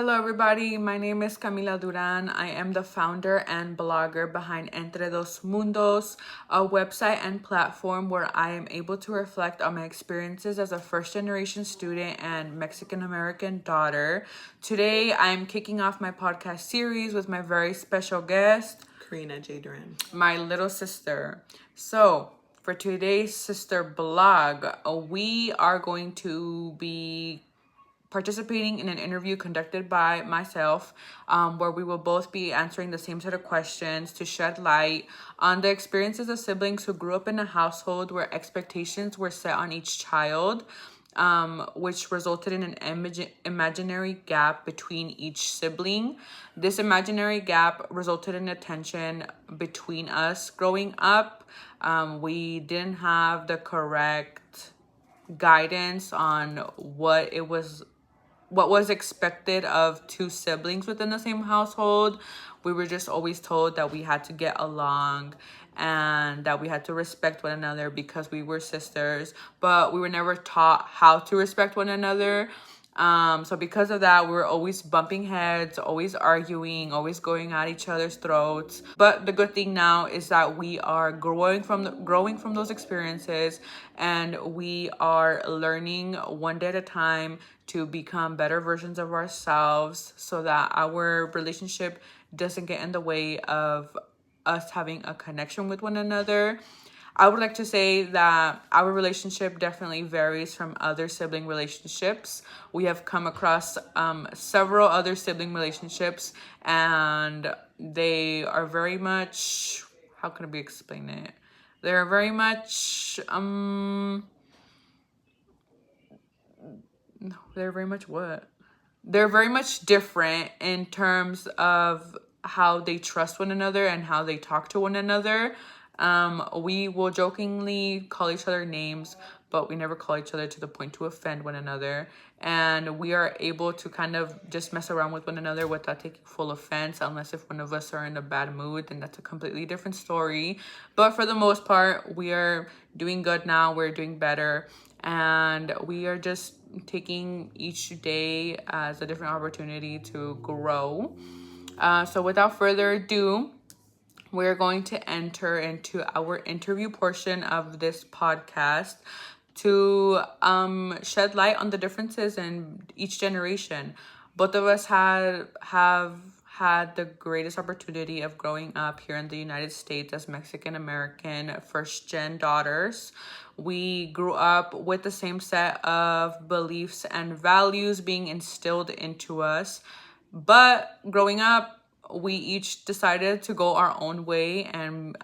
Hello, everybody. My name is Camila Duran. I am the founder and blogger behind Entre Dos Mundos, a website and platform where I am able to reflect on my experiences as a first generation student and Mexican American daughter. Today, I'm kicking off my podcast series with my very special guest, Karina J. Duran, my little sister. So, for today's sister blog, we are going to be participating in an interview conducted by myself, where we will both be answering the same set of questions to shed light on the experiences of siblings who grew up in a household where expectations were set on each child, which resulted in an imaginary gap between each sibling. This imaginary gap resulted in a tension between us growing up. We didn't have the correct guidance on what was expected of two siblings within the same household. We were just always told that we had to get along and that we had to respect one another because we were sisters, but we were never taught how to respect one another. So because of that, we were always bumping heads, always arguing, always going at each other's throats. But the good thing now is that we are growing from those experiences, and we are learning one day at a time to become better versions of ourselves so that our relationship doesn't get in the way of us having a connection with one another. I would like to say that our relationship definitely varies from other sibling relationships. We have come across several other sibling relationships, and they are very much, how can I explain it? They're very much, they're very much what? They're very much different in terms of how they trust one another and how they talk to one another. We will jokingly call each other names, but we never call each other to the point to offend one another. And we are able to kind of just mess around with one another without taking full offense, unless if one of us are in a bad mood, then that's a completely different story. But for the most part, we are doing good now. We're doing better. And we are just taking each day as a different opportunity to grow. So without further ado, we're going to enter into our interview portion of this podcast to shed light on the differences in each generation. Both of us have had the greatest opportunity of growing up here in the United States as Mexican American first gen daughters. We grew up with the same set of beliefs and values being instilled into us. But growing up, we each decided to go our own way and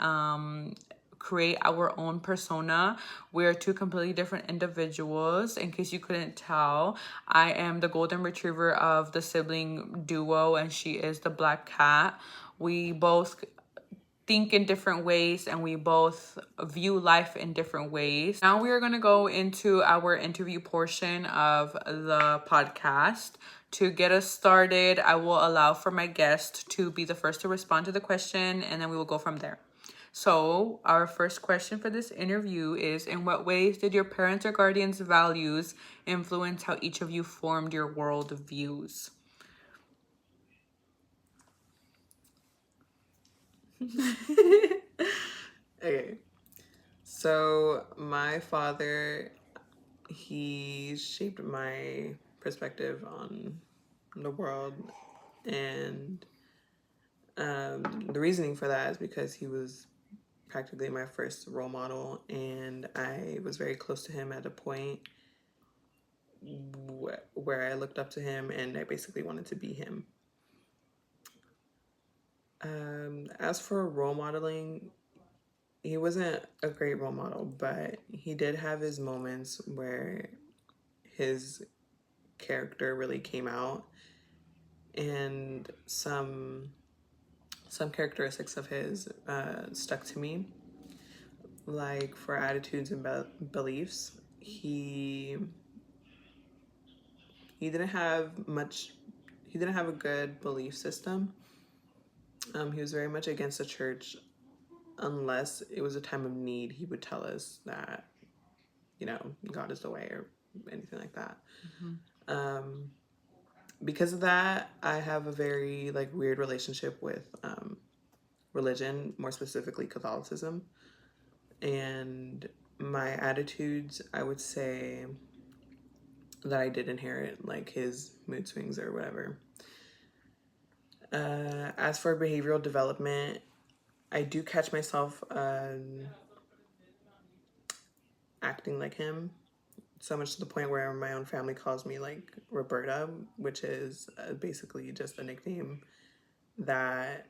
create our own persona. We're two completely different individuals. In case you couldn't tell, I am the golden retriever of the sibling duo, and she is the black cat. We both think in different ways, and we both view life in different ways. Now we are going to go into our interview portion of the podcast. To get us started, I will allow for my guest to be the first to respond to the question, and then we will go from there. So our first question for this interview is, in what ways did your parents or guardians' values influence how each of you formed your world views? Okay, so my father, he shaped my perspective on the world, and the reasoning for that is because he was practically my first role model, and I was very close to him at a point where I looked up to him and I basically wanted to be him. As for role modeling, he wasn't a great role model, but he did have his moments where his character really came out, and some characteristics of his stuck to me. Like for attitudes and beliefs, he didn't have much. He didn't have a good belief system. He was very much against the church. Unless it was a time of need, he would tell us that, God is the way or anything like that. because of that, I have a very like weird relationship with religion, more specifically Catholicism. And my attitudes, I would say that I did inherit, like his mood swings or whatever. As for behavioral development, I do catch myself acting like him, so much to the point where my own family calls me like Roberta, which is basically just a nickname that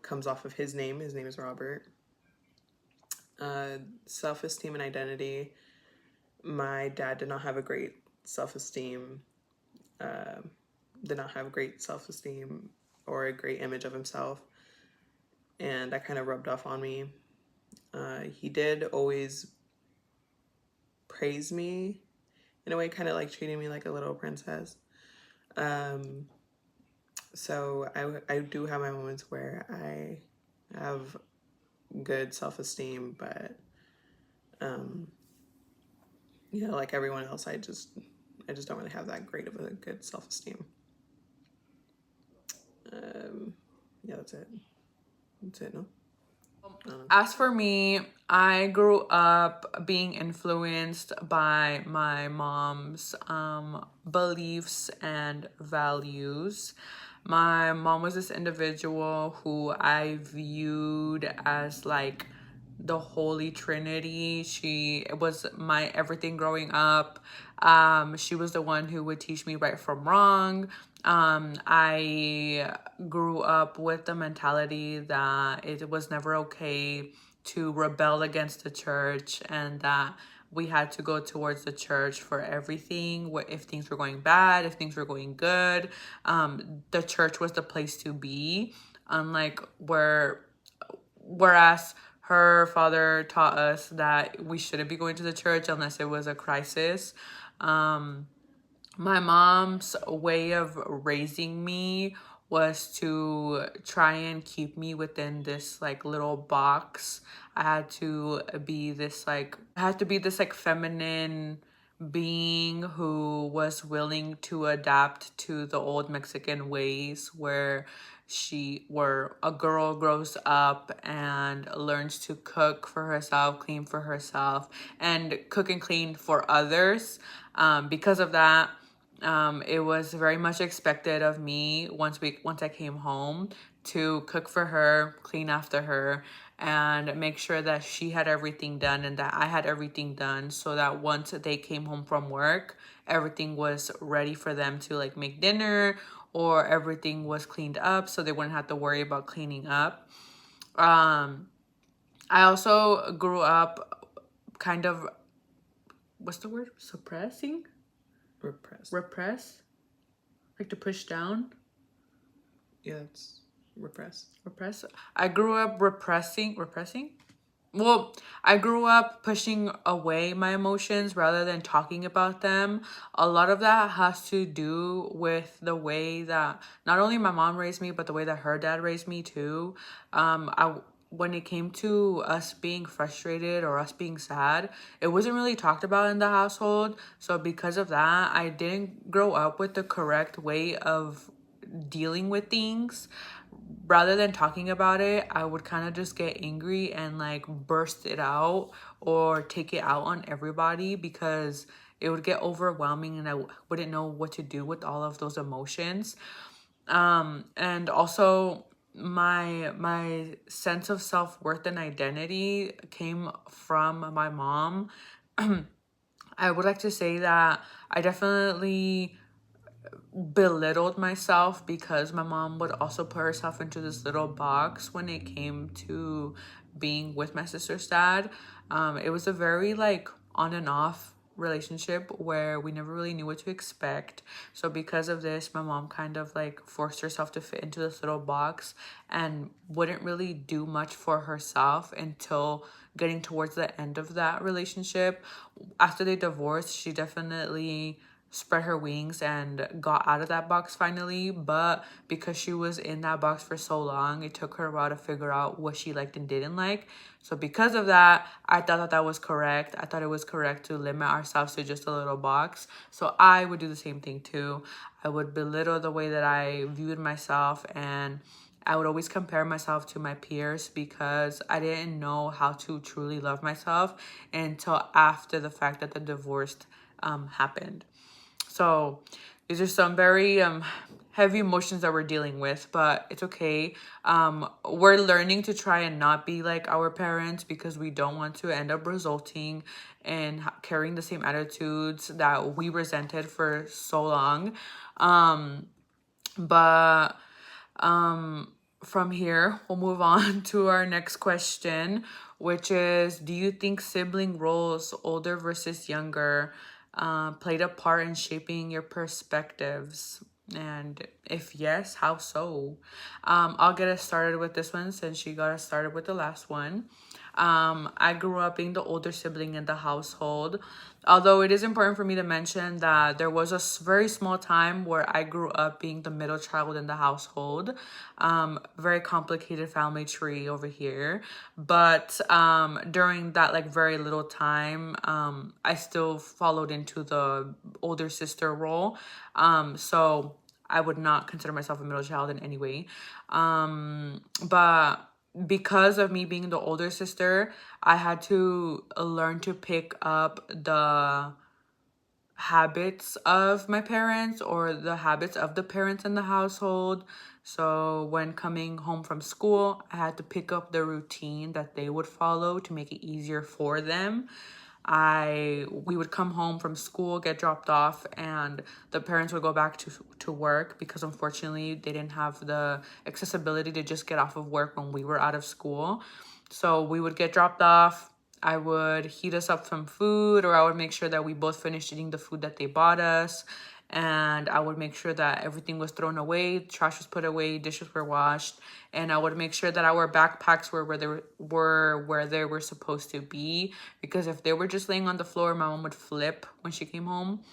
comes off of his name. His name is Robert. Self-esteem and identity. My dad did not have a great self-esteem, uh, did not have great self-esteem or a great image of himself. And that kind of rubbed off on me. He did always praise me in a way, kind of like treating me like a little princess. Um, so I do have my moments where I have good self-esteem, but yeah, like everyone else, I just don't really have that great of a good self-esteem. Yeah, that's it. That's it, no? As for me, I grew up being influenced by my mom's beliefs and values. My mom was this individual who I viewed as like the Holy Trinity. She was my everything growing up. She was the one who would teach me right from wrong. I grew up with the mentality that it was never okay to rebel against the church and that we had to go towards the church for everything. If things were going bad, if things were going good, the church was the place to be. Unlike whereas her father taught us that we shouldn't be going to the church unless it was a crisis. My mom's way of raising me was to try and keep me within this like little box. I had to be this like feminine being who was willing to adapt to the old Mexican ways where a girl grows up and learns to cook for herself, clean for herself, and cook and clean for others. Because of that, it was very much expected of me once I came home to cook for her, clean after her, and make sure that she had everything done and that I had everything done, so that once they came home from work, everything was ready for them to like make dinner, or everything was cleaned up so they wouldn't have to worry about cleaning up. I also grew up kind of, what's the word? Suppressing? Repressed. Repress? Like to push down? Yeah, it's repressed. Repress? I grew up repressing? Well, I grew up pushing away my emotions rather than talking about them. A lot of that has to do with the way that not only my mom raised me, but the way that her dad raised me too. When it came to us being frustrated or us being sad, it wasn't really talked about in the household. So because of that, I didn't grow up with the correct way of dealing with things. Rather than talking about it, I would kind of just get angry and like burst it out or take it out on everybody, because it would get overwhelming and I wouldn't know what to do with all of those emotions. And also my sense of self-worth and identity came from my mom. I would like to say that I definitely belittled myself because my mom would also put herself into this little box when it came to being with my sister's dad. It was a very like on and off relationship where we never really knew what to expect. So because of this, my mom kind of like forced herself to fit into this little box and wouldn't really do much for herself until getting towards the end of that relationship. After they divorced, she definitely spread her wings and got out of that box finally. But because she was in that box for so long, it took her a while to figure out what she liked and didn't like. So because of that, I thought that that was correct. I thought it was correct to limit ourselves to just a little box. So I would do the same thing too. I would belittle the way that I viewed myself, and I would always compare myself to my peers because I didn't know how to truly love myself until after the fact that the divorce happened. So these are some very heavy emotions that we're dealing with, but it's okay. We're learning to try and not be like our parents because we don't want to end up resulting in carrying the same attitudes that we resented for so long. But from here, we'll move on to our next question, which is, do you think sibling roles, older versus younger, played a part in shaping your perspectives? And if yes, how so? I'll get us started with this one since she got us started with the last one. I grew up being the older sibling in the household. Although it is important for me to mention that there was a very small time where I grew up being the middle child in the household. Very complicated family tree over here. But during that like very little time, I still followed into the older sister role. So I would not consider myself a middle child in any way. But because of me being the older sister, I had to learn to pick up the habits of my parents or the habits of the parents in the household. So when coming home from school, I had to pick up the routine that they would follow to make it easier for them. We would come home from school, get dropped off, and the parents would go back to work because unfortunately they didn't have the accessibility to just get off of work when we were out of school. So we would get dropped off. I would heat us up some food, or I would make sure that we both finished eating the food that they bought us. And I would make sure that everything was thrown away, trash was put away, dishes were washed, and I would make sure that our backpacks were where they were supposed to be. Because if they were just laying on the floor, my mom would flip when she came home.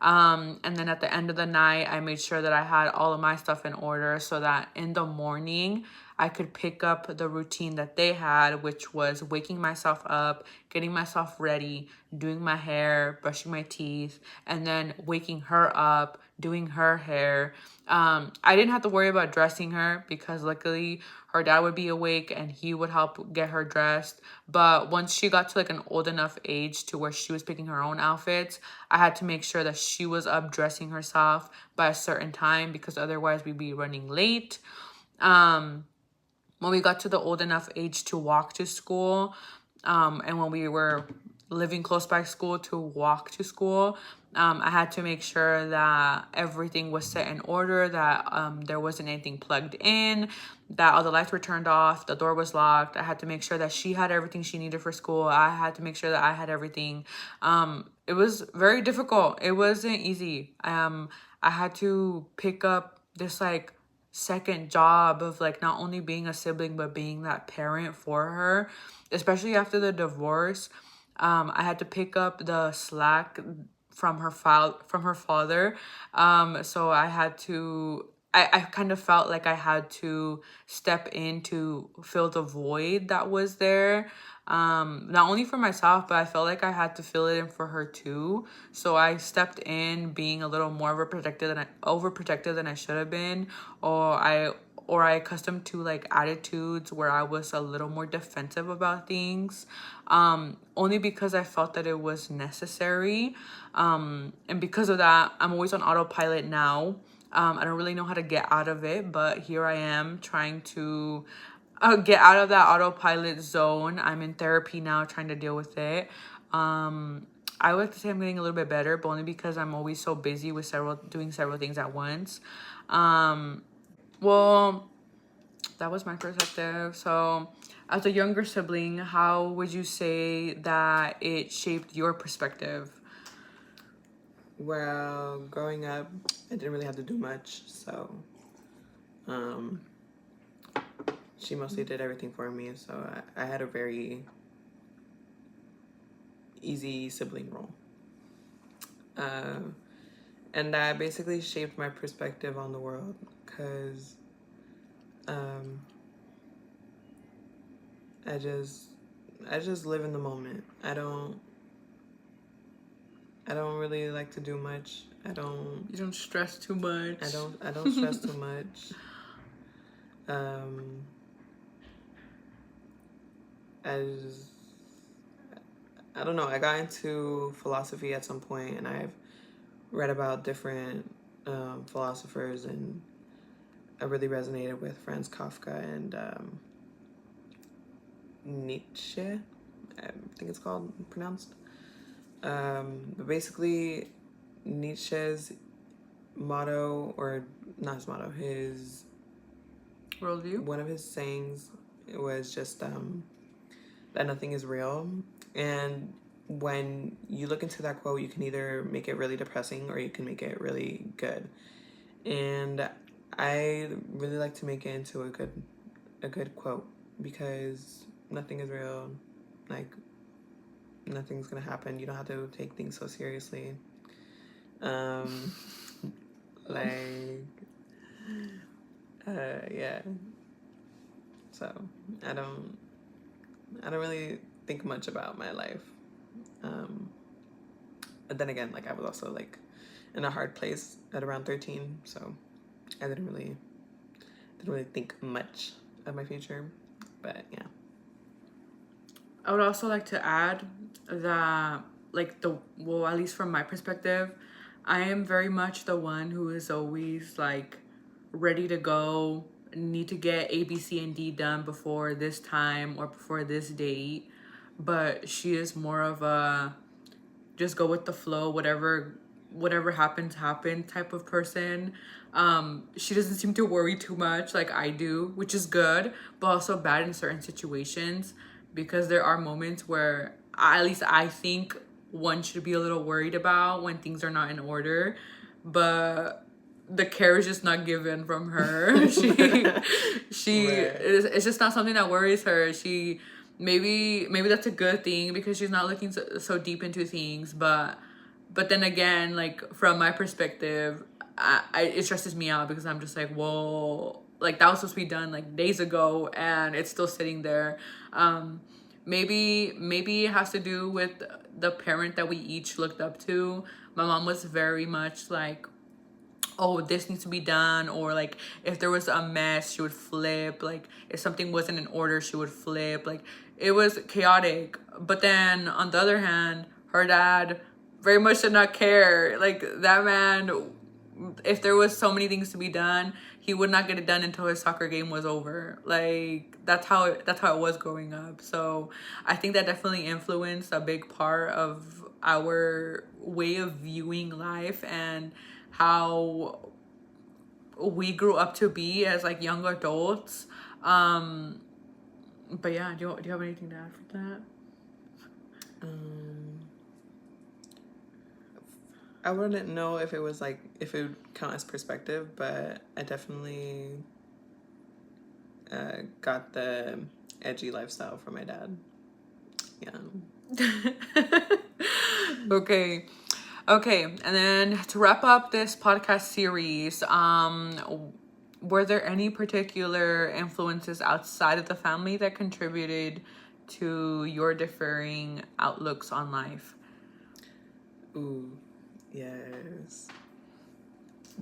And then at the end of the night, I made sure that I had all of my stuff in order so that in the morning, I could pick up the routine that they had, which was waking myself up, getting myself ready, doing my hair, brushing my teeth, and then waking her up, doing her hair. I didn't have to worry about dressing her because luckily her dad would be awake and he would help get her dressed. But once she got to like an old enough age to where she was picking her own outfits, I had to make sure that she was up dressing herself by a certain time because otherwise we'd be running late. When we got to the old enough age to walk to school, and when we were living close by school to walk to school, I had to make sure that everything was set in order, that there wasn't anything plugged in, that all the lights were turned off, the door was locked. I had to make sure that she had everything she needed for school. I had to make sure that I had everything. It was very difficult. It wasn't easy. I had to pick up this like second job of like not only being a sibling but being that parent for her, especially after the divorce. I had to pick up the slack from her father. So I had to I kind of felt like I had to step in to fill the void that was there. Not only for myself, but I felt like I had to fill it in for her too. So I stepped in being a little more overprotective than I should have been, or I accustomed to like attitudes where I was a little more defensive about things, only because I felt that it was necessary. And because of that, I'm always on autopilot now. I don't really know how to get out of it, but here I am trying to get out of that autopilot zone. I'm in therapy now trying to deal with it. I would like to say I'm getting a little bit better, but only because I'm always so busy with doing several things at once. Well, that was my perspective. So, as a younger sibling, how would you say that it shaped your perspective? Well, growing up, I didn't really have to do much, so um, she mostly did everything for me. So I had a very easy sibling role. Uh, And that basically shaped my perspective on the world, because um, I just live in the moment. I don't really like to do much. You don't stress too much. I don't stress too much. Um, I just I don't know. I got into philosophy at some point, and I've read about different philosophers, and I really resonated with Franz Kafka and Nietzsche, I think it's called, pronounced. But basically, Nietzsche's motto, or not his motto, his Worldview? one of his sayings was just that nothing is real. And when you look into that quote, you can either make it really depressing or you can make it really good. And I really like to make it into a good quote, because nothing is real. Like, nothing's gonna happen. You don't have to take things so seriously. Um, like, yeah. So I don't really think much about my life. Um, but then again, like, I was also like in a hard place at around 13, so I didn't really think much of my future. But yeah. I would also like to add that, like, well, at least from my perspective, I am very much the one who is always like ready to go, need to get A, B, C, and D done before this time or before this date. But she is more of a just go with the flow, whatever happens type of person. She doesn't seem to worry too much like I do, which is good, but also bad in certain situations, because there are moments where at least I think one should be a little worried about when things are not in order, but the care is just not given from her. Right. It's just not something that worries her. Maybe that's a good thing because she's not looking so deep into things, but then again, like, from my perspective, it stresses me out because I'm just like, whoa, like, that was supposed to be done like days ago and it's still sitting there. Maybe it has to do with the parent that we each looked up to. My mom was very much like, oh, this needs to be done, or like if there was a mess, she would flip. Like if something wasn't in order, she would flip. Like it was chaotic. But then on the other hand, her dad very much did not care. Like that man, if there was so many things to be done, he would not get it done until his soccer game was over. Like that's how it was growing up. So I think that definitely influenced a big part of our way of viewing life and how we grew up to be as like young adults. But yeah, do you have anything to add for that? I wouldn't know if it was like, if it would count as perspective, but I definitely got the edgy lifestyle from my dad. Yeah. Okay. Okay, and then to wrap up this podcast series, were there any particular influences outside of the family that contributed to your differing outlooks on life? Ooh, yes.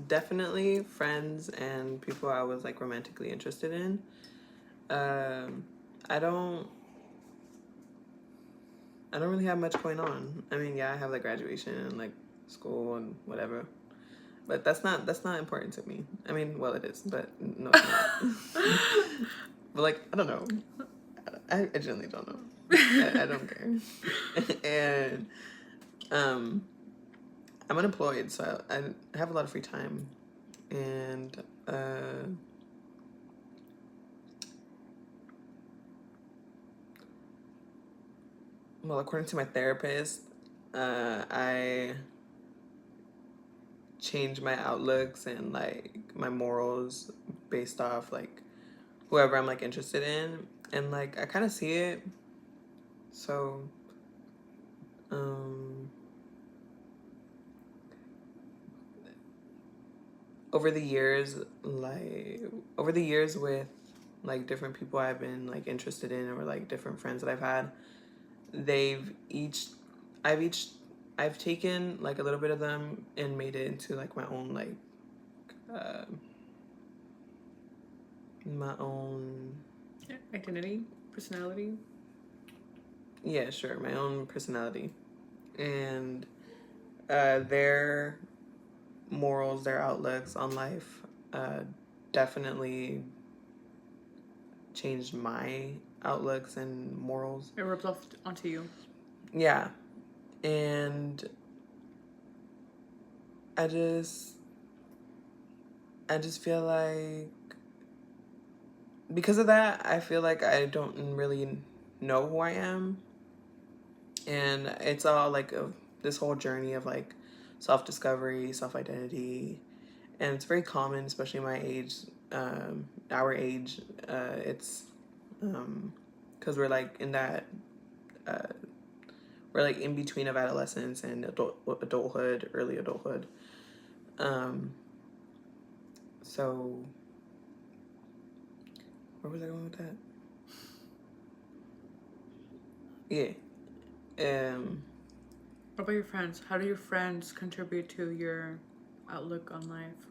Definitely friends and people I was like romantically interested in. I don't really have much going on. I mean, yeah, I have like graduation and like school and whatever, but that's not important to me. I mean, well, it is, but no, it's not. But like, I don't know. I genuinely don't know. I don't care. And I'm unemployed, so I have a lot of free time, and well, according to my therapist, I change my outlooks and like my morals based off like whoever I'm like interested in, and like I kind of see it. So um over the years, with like different people I've been like interested in, or like different friends that I've had, they've each, I've each, I've taken like a little bit of them and made it into like uh, my own identity, personality. Yeah, sure, my own personality, and their morals, their outlooks on life, definitely changed my outlooks and morals. It rubs off onto you. Yeah, and I just I just feel like because of that, I feel like I don't really know who I am, and it's all like this whole journey of like self-discovery, self-identity, and it's very common, especially my age, our age. It's because we're like in that uh, we're like in between of adolescence and adulthood, early adulthood. Um, so where was I going with that? Yeah. What about your friends? How do your friends contribute to your outlook on life?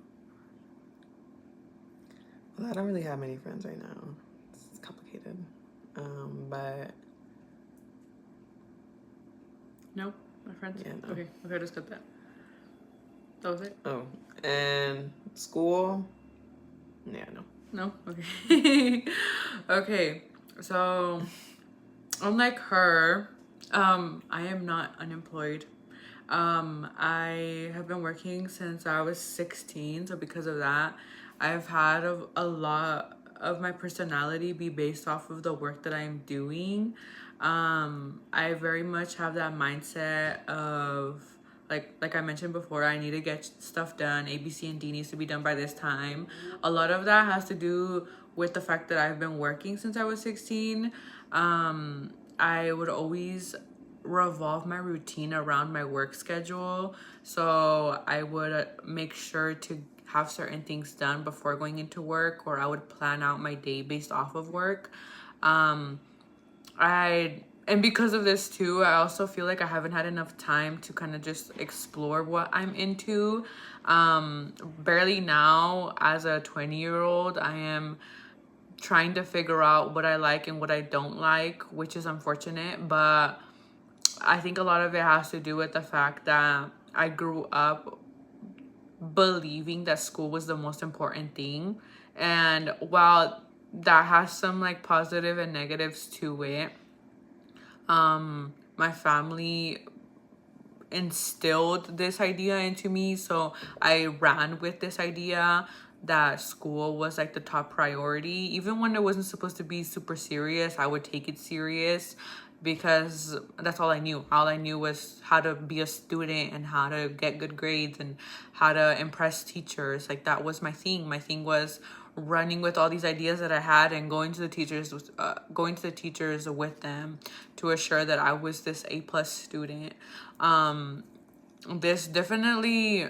Well, I don't really have many friends right now. It's complicated. But No, my friends. yeah, no. Okay, just cut that. That was it. Oh, and school. Yeah, no. No, okay. Okay, so unlike her, I am not unemployed. I have been working since I was 16, so because of that, I've had a lot of my personality be based off of the work that I'm doing. I very much have that mindset of like I mentioned before, I need to get stuff done. A, B, C, and D needs to be done by this time. A lot of that has to do with the fact that I've been working since I was 16. I would always revolve my routine around my work schedule. So I would make sure to have certain things done before going into work, or I would plan out my day based off of work. And because of this too, I also feel like I haven't had enough time to kind of just explore what I'm into. Barely now, as a 20-year-old, I am trying to figure out what I like and what I don't like, which is unfortunate, but I think a lot of it has to do with the fact that I grew up believing that school was the most important thing. And while that has some like positive and negatives to it, my family instilled this idea into me, so I ran with this idea that school was like the top priority. Even when it wasn't supposed to be super serious, I would take it serious because that's all I knew. All I knew was how to be a student and how to get good grades and how to impress teachers. Like that was my thing. My thing was running with all these ideas that I had and going to the teachers with them to assure that I was this A+ student. This definitely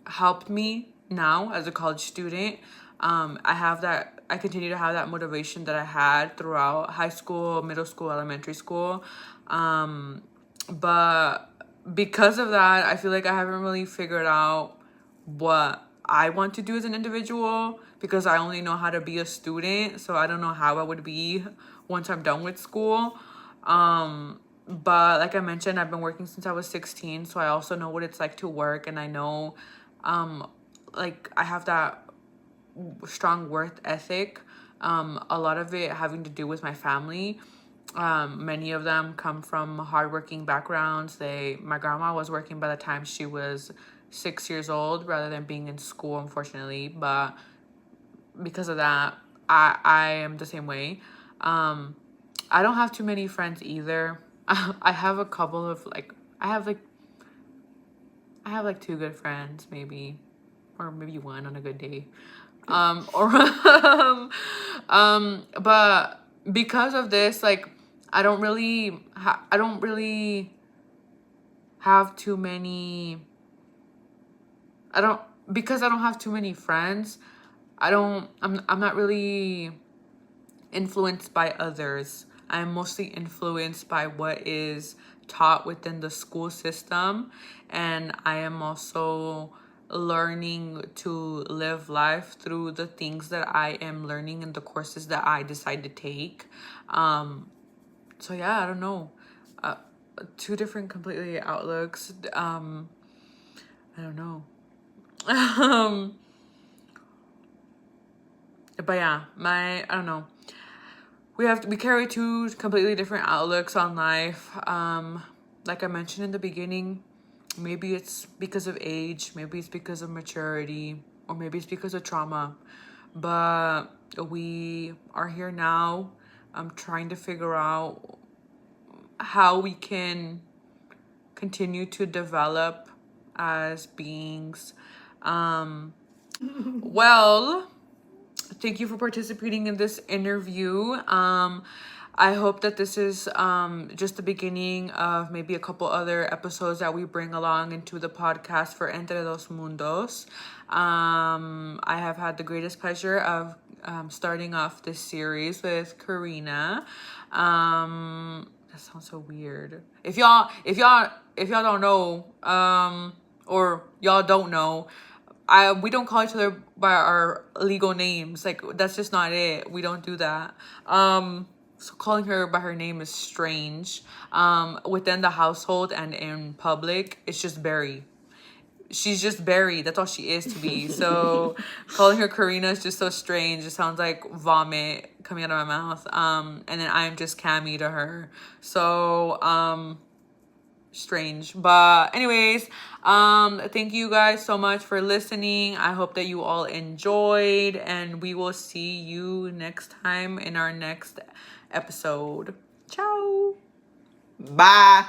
helped me now as a college student. I continue to have that motivation that I had throughout high school, middle school, elementary school. But because of that, I feel like I haven't really figured out what I want to do as an individual because I only know how to be a student. So I don't know how I would be once I'm done with school. But like I mentioned, I've been working since I was 16. So I also know what it's like to work. And I know, like I have that strong work ethic. A lot of it having to do with my family. Many of them come from hardworking backgrounds. My grandma was working by the time she was 6 years old rather than being in school, unfortunately. But because of that, I am the same way. I don't have too many friends either. I have a couple of I have like two good friends, maybe, or maybe one on a good day. But because of this, like, I don't really have too many. I don't because I don't have too many friends, I'm not really influenced by others. I'm mostly influenced by what is taught within the school system, and I am also learning to live life through the things that I am learning in the courses that I decide to take. So yeah, I don't know. Uh, Two different completely outlooks. I don't know. But yeah, I don't know. We carry two completely different outlooks on life. Like I mentioned in the beginning, maybe it's because of age, maybe it's because of maturity, or maybe it's because of trauma. But we are here now. I'm trying to figure out how we can continue to develop as beings. Well, thank you for participating in this interview. I hope that this is just the beginning of maybe a couple other episodes that we bring along into the podcast for Entre Dos Mundos. I have had the greatest pleasure of starting off this series with Karina. That sounds so weird. If y'all don't know, or y'all don't know, we don't call each other by our legal names. Like, that's just not it. We don't do that. So calling her by her name is strange. Within the household and in public, it's just Barry. She's just Barry. That's all she is to me. So calling her Karina is just so strange. It sounds like vomit coming out of my mouth. And then I'm just Cammy to her. So strange. But anyways, thank you guys so much for listening. I hope that you all enjoyed, and we will see you next time in our next episode. Ciao. Bye.